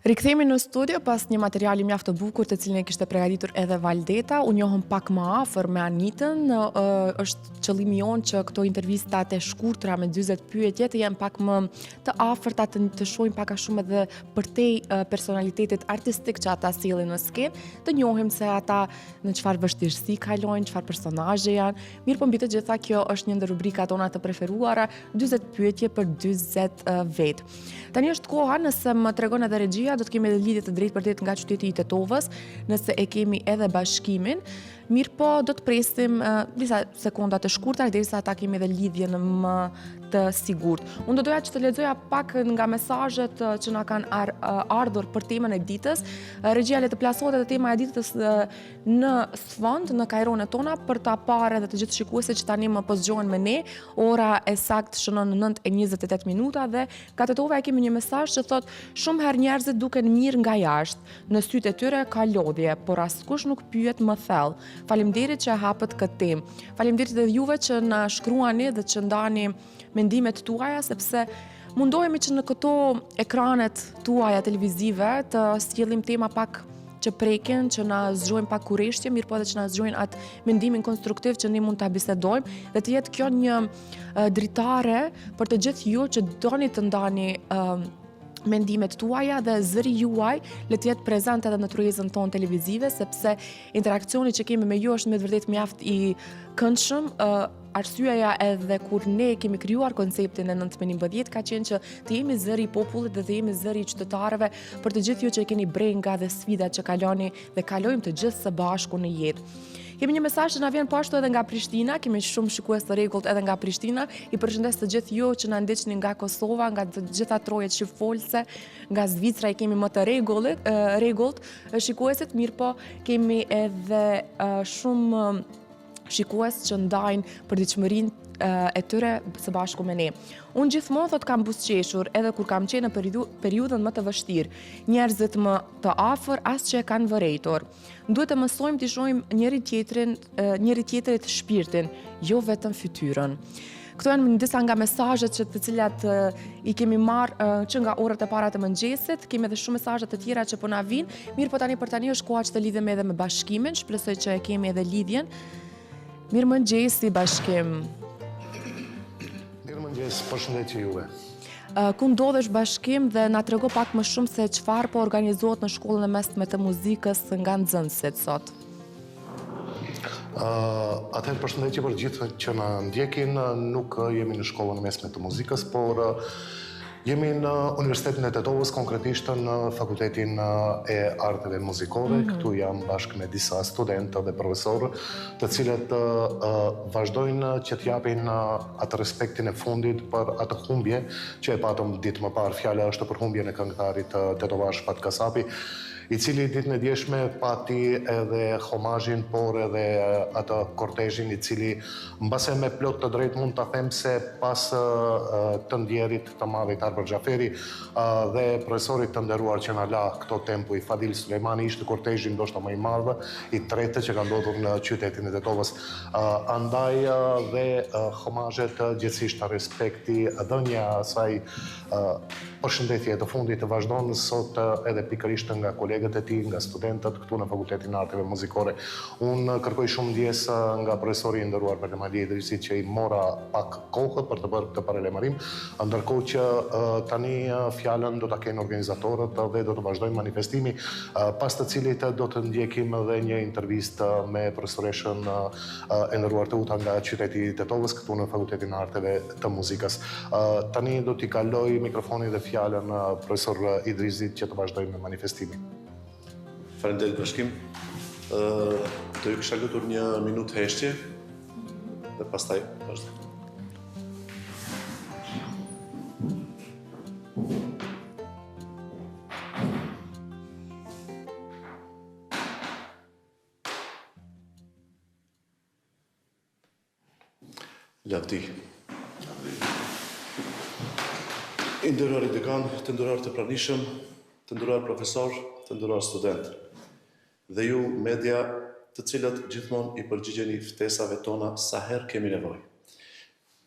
Rikthehemi në studio pas një materiali mjaft të bukur të cilin e kishte përgatitur edhe Valdeta. U njohëm pak më afër me Anitën. Është qëllimi jon që këto intervistat e shkurtra me 40 pyetje të jenë pak më të afërta, të shohim pak a shumë edhe përtej personalitetit artistik që ata sjellin në skenë, të njohim se ata në çfarë vështirësi kalojnë, çfarë personazhe janë. Mirë, po mbi të gjitha kjo është një ndër rubrikat tona të preferuara, 40 pyetje për 40 vet. Tani është koha, nëse më tregon edhe regjia, do të kemi edhe lidhje të drejtpërdrejtë nga qyteti i Tetovës, nëse e kemi edhe bashkimin. Mirë, po do të presim disa sekonda të shkurtra derisa ata kemi edhe lidhjen më të sigurt. Unë do doja që të lexoja pak nga mesazhet që na kanë ardhur për temën e ditës. Regjia le të plasohet edhe tema e ditës në sfond, në kajronet tona, për ta parë edhe të gjithë shikuesit që tani më po zgjohen me ne. Ora e saktë shënon 9:28 minuta dhe ka Tetova e kemi një mesazh që thotë: shumë herë njerëzit duken mirë nga jashtë, në sytë e tyre ka lodhje, por askush nuk pyet më thellë. Faleminderit që e hapët këtë temë. Faleminderit edhe juve që na shkruani dhe që ndani mendimet tuaja, sepse mundohemi që në këto ekranet tuaja televizive të sjellim tema pak që prekin, që na zgjojnë pak kurreshtje, mirë po edhe që na zgjojnë atë mendimin konstruktiv që ne mund ta bisedojmë dhe të jetë kjo një dritare për të gjithë ju që doni të ndani mendimet tuaja dhe zëri juaj le të jetë prezant edhe në tryezën tonë televizive, sepse interakcioni që kemi me ju është me të vërtetë mjaft i këndshëm. Arsyeja edhe kur ne kemi krijuar konceptin e 9-11 ka qenë që të jemi zëri i popullit dhe të jemi zëri i qytetarëve për të gjithë ju që keni brenga dhe sfidat që kaloni dhe kalojmë të gjithë së bashku në jetë. Kemi një mesazh që na vjen po ashtu edhe nga Prishtina, kemi shumë shikues të rregullt edhe nga Prishtina. I përshëndes të gjithë ju që na ndiqni nga Kosova, nga të gjitha trojet shqipfolse, nga Zvicra i kemi më të rregullt shikuesit, mirë po kemi edhe shumë shikues që ndajnë përditshmërinë e tyre së bashku me ne. Unë gjithmonë thot kam buzëqeshur edhe kur kam qenë në periudhën më të vështirë. Njerëzit më të afër as që e kanë vërejtur. Duhet të mësojmë të shohim njëri tjetrit shpirtin, jo vetëm fytyrën. Këto janë disa nga mesazhet të cilat i kemi marrë që nga orët e para të mëngjesit. Kemi edhe shumë mesazhe të tjera që po na vinë. Mirë, po tani për tani është koha që të lidhemi edhe me bashkimin. Shpresoj që e kemi edhe lidhjen. Mirëmëngjes si bashkim. Mirëmëngjes, përshëndetje juve. Ku ndodhesh bashkim dhe na trego pak më shumë se çfarë po organizohet në shkollën e mesme të muzikës nga nxënësit sot. Atëherë përshëndetje për gjithë që na ndjekin. Nuk jemi në shkollën e mesme të muzikës, por jemi në Universitetin e Tetovës, konkretisht në Fakultetin e Arteve Muzikore. Këtu jam bashkë me disa studentë dhe profesorë, të cilët vazhdojnë që t'japin atë respektin e fundit për atë humbje që e patëm ditë më parë. Fjala është për humbjen e këngëtarit tetovash Pat Kasapi, i cili ditën e djeshme pati edhe homazhin, por edhe atë kortezhin i cili mbase me plot të drejtë mund ta them se pas të ndjerit të madhit Arber Xhaferi dhe profesorit të nderuar që na la këto tempo i Fadil Sulejmani, ishte kortezhi ndoshta më i madh i tretë që ka ndodhur në qytetin e Tetovës. Andaj dhe homazhet gjithsesi respekti, dhënia asaj përshëndetje të fundit të vazhdon sot edhe pikërisht nga kolegët e tij, nga studentët këtu në Fakultetin e Arteve Muzikore. Unë kërkoj shumë ndjesë nga profesori i nderuar Perlemali Idrisi që i mora pak kohë për të bërë këtë paralajmërim, ndërkohë që tani fjalën do ta kenë organizatorët dhe do të vazhdojmë manifestimi, pas të cilit do të ndjekim edhe një intervistë me profesoreshën e nderuar Teuta nga qyteti i Tetovës këtu në Fakultetin e Arteve të Muzikës. Tani do t'i kaloj mikrofonin dhe fjalën profesor Idrisit që të vazhdojmë me manifestimin. Faleminderit bashkim. Do ju kisha lutur një minutë heshtje dhe pastaj vazhdojmë. Lavdi. I nderuar dekan, të nderuar të pranishëm, të nderuar profesor, të nderuar student. Dhe ju media, të cilët gjithmonë i përgjigjeni ftesave tona sa herë kemi nevojë.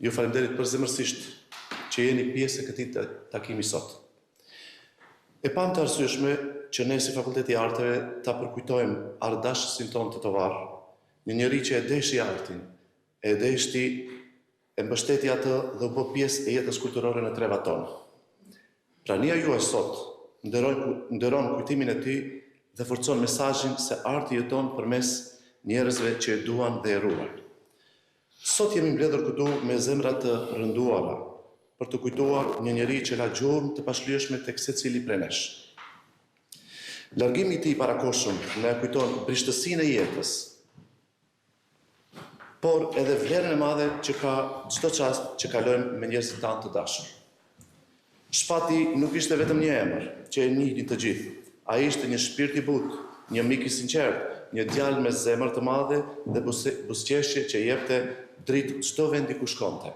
Ju faleminderit përzemërsisht që jeni pjesë e këtij takimi sot. E pam të arsyeshme që ne si Fakulteti i Arteve ta përkujtojmë ardashësin ton të tovar, një njeri që e deshi artin, e deshti e mbështeti atë dhe u bë pjesë e jetës kulturore në trevat tonë. Prania juaj sot nderon kujtimin e tij dhe forcon mesazhin se arti jeton përmes njerëzve që e duan dhe e ruajnë. Sot jemi mbledhur këtu me zemra të rënduara për të kujtuar një njeri që la gjurmë të pashlyeshme tek secili prej nesh. Largimi i tij parakohshëm na kujton brishtësinë e jetës, por edhe vlerën e madhe që ka çdo çast që kalojmë me njerëzit tanë të dashur. Shpati nuk ishte vetëm një emër që e njihnin të gjithë. Ai ishte një shpirt i butë, një mik i sinqert, një djalë me zemër të madhe dhe buzëqeshje që jepte dritë çdo vendi ku shkonte.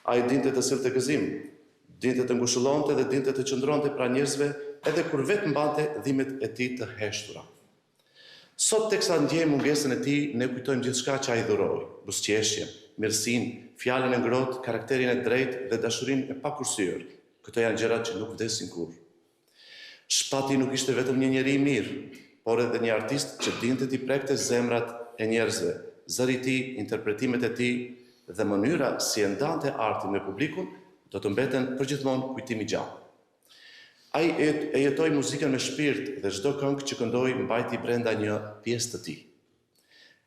Ai dinte të sillte gëzim, dinte të ngushëllonte dhe dinte të qëndronte pranë njerëzve edhe kur vetë mbante dhimbjet e tij të heshtura. Sot teksa ndjejmë mungesën e tij, ne kujtojmë gjithçka që ai dhuroi: buzëqeshjen, mirësinë, fjalën e ngrohtë, karakterin e drejtë dhe dashurinë e pakursyer. Këto janë gjërat që nuk vdesin kurrë. Shpati nuk ishte vetëm një njeri i mirë, por edhe një artist që dinte t'i prekte zemrat e njerëzve. Zëri i tij, interpretimet e tij dhe mënyra si e ndante artin me publikun do të mbeten përgjithmonë kujtim i gjallë. Ai e jetoi muzikën me shpirt dhe çdo këngë që këndoi mbajti brenda një pjesë të tij.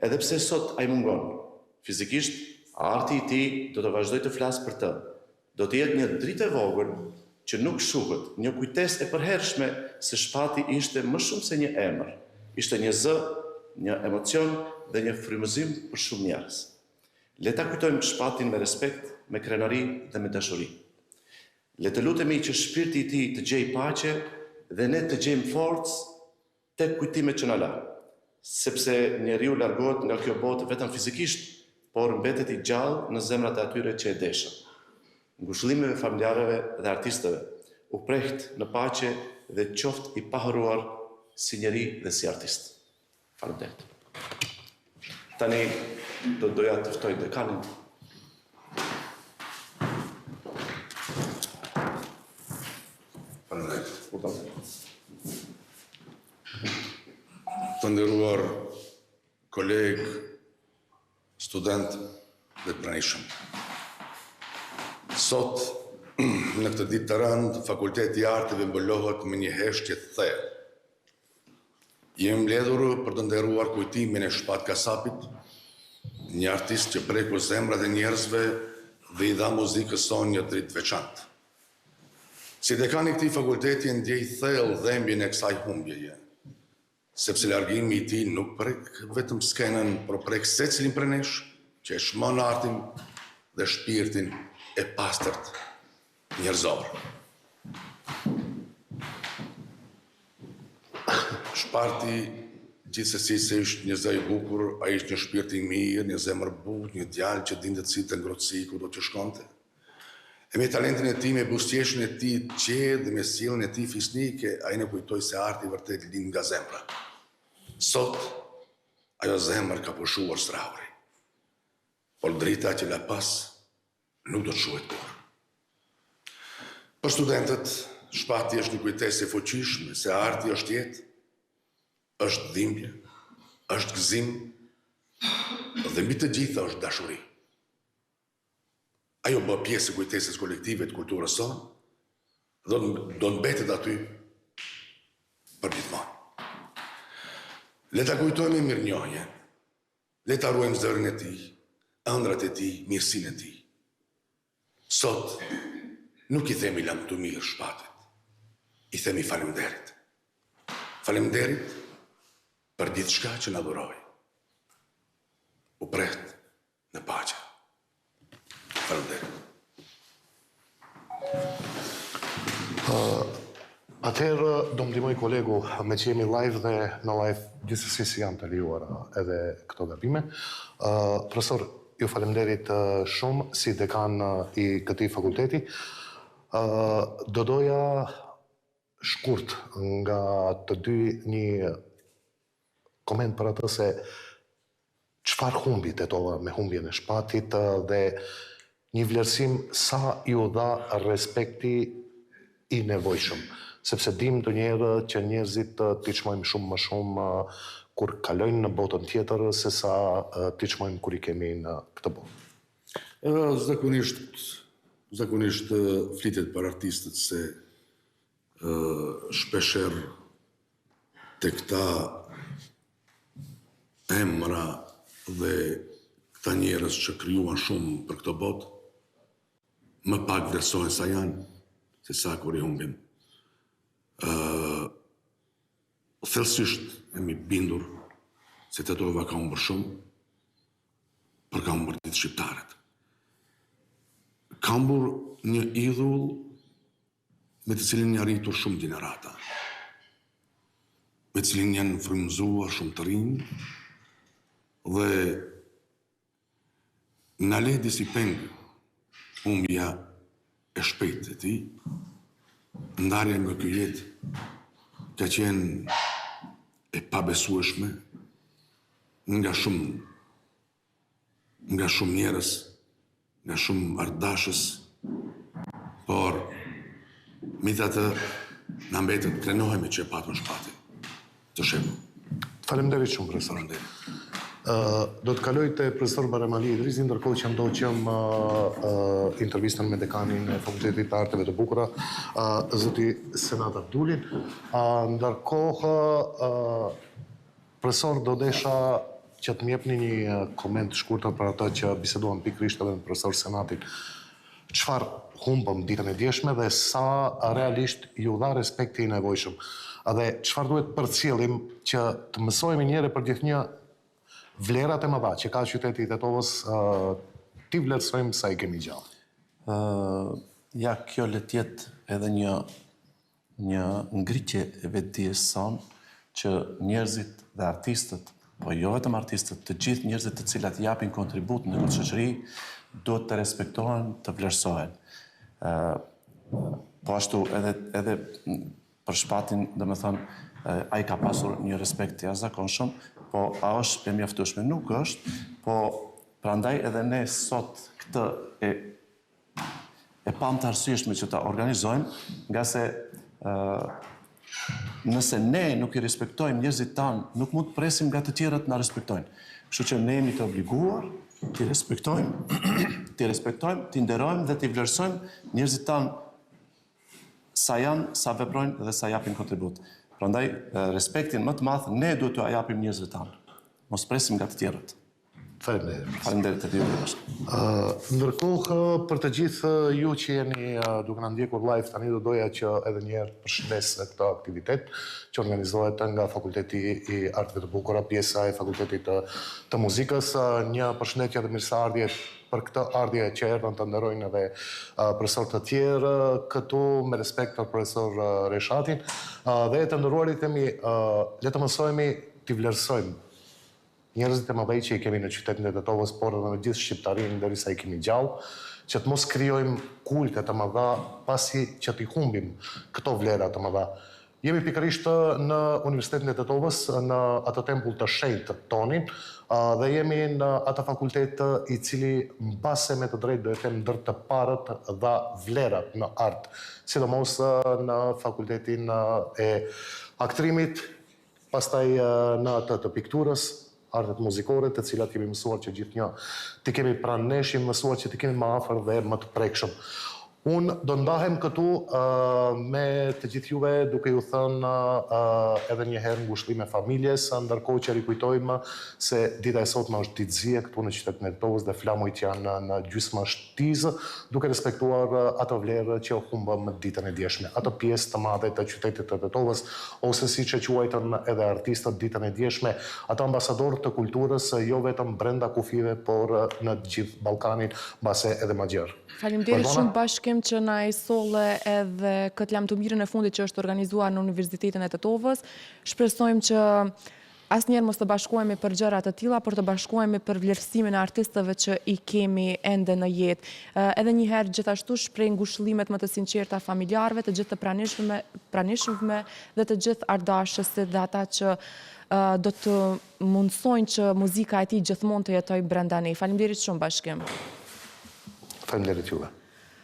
Edhe pse sot ai mungon, fizikisht, arti i tij do të vazhdojë të flasë për të. Do të jetë një dritë e vogël që nuk shuhet, një kujtesë e përhershme se Shpati ishte më shumë se një emër. Ishte një zë, një emocion dhe një frymëzim për shumë njerëz. Le ta kujtojmë Shpatin me respekt, me krenari dhe me dashuri. Le të lutemi që shpirti i tij të gjejë paqe dhe ne të gjejmë forcë tek kujtimet që na la. Sepse njeriu largohet nga kjo botë vetëm fizikisht, por mbetet i gjallë në zemrat e atyre që e deshën. Ngushëllimeve familjarëve dhe artistëve, u preht në paqe dhe qoft i pahuruar si njeri dhe si artist. Faleminderit. Tani do doja të ftoj dekanin. Faleminderit. Të nderuar koleg, student dhe pranishëm. Sot, në këtë ditë të rëndë, Fakulteti i Arteve mbëlohet me një heshtje të thellë. Jemi mbledhur për të nderuar kujtimin e Shpat Kasapit, një artist që preku zemrat e njerëzve dhe i dha muzikës son një dritë veçantë. Si dekani i këtij fakulteti ndjej thellë dhimbjen e kësaj humbjeje, sepse largimi i tij nuk prek vetëm skenën, por prek secilin prej nesh që e shmon artin dhe shpirtin e pastërt njerëzor. Shpati gjithsesi se ishte një zë i bukur, ai ishte një shpirt i mirë, një zemër butë, një djalë që dinte të sillte ngrohtësi kudo që shkonte. E me talentin e tij, me buzëqeshjen e tij të qetë dhe me sjelljen e tij fisnike, ai na kujtoi se arti vërtet lind nga zemra. Sot ajo zemër ka pushuar strahuri, por drita që la pas nuk do të shuhet kurrë. Për studentët, Shpati është një kujtesë e fuqishme se arti është jetë, është dhimbje, është gëzim dhe mbi të gjitha është dashuri. Ajo bë pjesë e kujtesës kolektive të kulturës sonë, do mbetet aty për gjithmonë. Le ta kujtojmë mirënjohjen, le ta ruajmë zërin e tij, ëndrat e tij, mirësinë e tij. Sot nuk i themi lamtu mirë Shpatit, i themi faleminderit. Faleminderit për gjithçka që na dhuroi. U preht në paqe. Faleminderit. Atëherë do më ndihmoj kolegu me që jemi live dhe në live gjithsesi si janë të lejuara edhe këto gabime. Profesor, ju faleminderit shumë si dekan i këtij fakulteti. Do doja shkurt nga të dy një koment për atë se çfarë humbi tetova me humbjen e Shpatit dhe një vlerësim sa ju dha respekti i nevojshëm. sepse dim ndonjëherë që njerëzit t'i çmojmë shumë më shumë kur kalojnë në botën tjetër se sa t'i çmojmë kur i kemi në këtë botë. Zakonisht flitet për artistët se shpesher të këta emra dhe këta njerëz që krijuan shumë për këtë botë, më pak vlerësohen sa janë, se sa kur i humbim. Thellësisht jemi bindur se Tetova ka humbur shumë, për ka humbur ditë shqiptarët. Ka humbur një idhull me të cilin një arritur shumë generata, me të cilin janë frymëzuar shumë të rinj, dhe në le disi peng humbja e shpejt e ti, ndarja nga ky jetë ka qenë e pabesueshme nga shumë njerëz, nga shumë ardashës, por megjithatë na mbetet krenohemi që e patëm shpatin të shemë. Faleminderit shumë, profesor. Do të kaloj te profesor Baramali Idrisi, ndërkohë që ndoqëm intervistën me dekanin e Fakultetit të Arteve të Bukura, zoti senator Dulin. Ndërkohë, profesor, do desha që të m'jepni një koment shkurtër për ata që biseduan pikërisht edhe me profesor senatin. Çfarë humbëm ditën e djeshme dhe sa realisht ju dha respekti i nevojshëm? Dhe çfarë duhet përcjellim që të mësojmë njëherë për gjithnjë vlerat e mëdha që ka qyteti i Tetovës, ti vlerësojmë sa i kemi gjallë? Ja, kjo le të jetë edhe një ngritje e vetdijes sonë që njerëzit dhe artistët, po jo vetëm artistët, të gjithë njerëzit të cilat japin kontribut në këtë shoqëri, duhet të respektohen, të vlerësohen. Po ashtu edhe për shpatin, domethënë, ai ka pasur një respekt të jashtëzakonshëm, po a është e mjaftueshme? Nuk është, po prandaj edhe ne sot këtë e pam të arsyeshme që ta organizojmë, nga se nëse ne nuk i respektojmë njerëzit tanë, nuk mund të presim nga të tjerët na respektojnë. Kështu që ne jemi të obliguar t'i respektojmë, t'i nderojmë dhe t'i vlerësojmë njerëzit tanë sa janë, sa veprojnë dhe sa japin kontribut. Prandaj, respektin më të madh ne duhet t'u japim njerëzve tanë. Mos presim nga të tjerët. Faleminderit e ju. Ndërkohë, për të gjithë ju që jeni duke na ndjekur live tani, do doja që edhe një herë përshëndes këtë aktivitet që organizohet nga Fakulteti i Arteve të Bukura, pjesa e Fakultetit të Muzikës. Një përshëndetje dhe mirëseardhje për këtë ardhje që erdhën të nderojnë edhe profesor të tjerë këtu, me respekt për profesor Reshatin. Dhe të nderuarit themi, le të mësojmë t'i vlerësojmë njerëzit e mëdhej që i kemi në qytetin e Tetovës, por edhe në gjithë shqiptarinë derisa i kemi gjallë, që të mos krijojmë kulte të mëdha pasi që t'i humbim këto vlera të mëdha. Jemi pikërisht në Universitetin e Tetovës, në atë tempull të shenjtë tonin, dhe jemi në atë fakultet i cili mbase me të drejtë do e them ndër të parët dha vlerat në art, sidomos në fakultetin e aktrimit, pastaj në atë të pikturës, artet muzikore, të cilat kemi mësuar që gjithnjë t'i kemi pranë nesh, mësuar që t'i kemi më afër dhe më të prekshëm. Unë do ndahem këtu me të gjithë juve duke ju thënë edhe një herë ngushëllime familjes, ndërkohë që rikujtojmë se dita e sotme është ditë zie këtu në qytetin e Tetovës dhe flamujt janë në gjysmë shtizë, duke respektuar ato vlerë që humbëm ditën e djeshme. Ato pjesë të madhe të qytetit të Tetovës, ose siç e quajtën edhe artistët ditën e djeshme, ato ambasadorë të kulturës jo vetëm brenda kufive, por në gjithë Ballkanin, mbase edhe më gjerë. Faleminderit shumë bashkim që na i solle edhe këtë lam të mirën e fundit që është organizuar në Universitetin e Tetovës. Shpresojmë që asnjëherë mos të bashkohemi për gjëra të tilla, por të bashkohemi për vlerësimin e artistëve që i kemi ende në jetë. Edhe një herë gjithashtu shpreh ngushëllimet më të sinqerta familjarëve, të gjithë të pranishmëve dhe të gjithë ardashësit dhe ata që do të mundsojnë që muzika e tij gjithmonë të jetojë brenda ne. Faleminderit shumë bashkim. Faleminderit juve.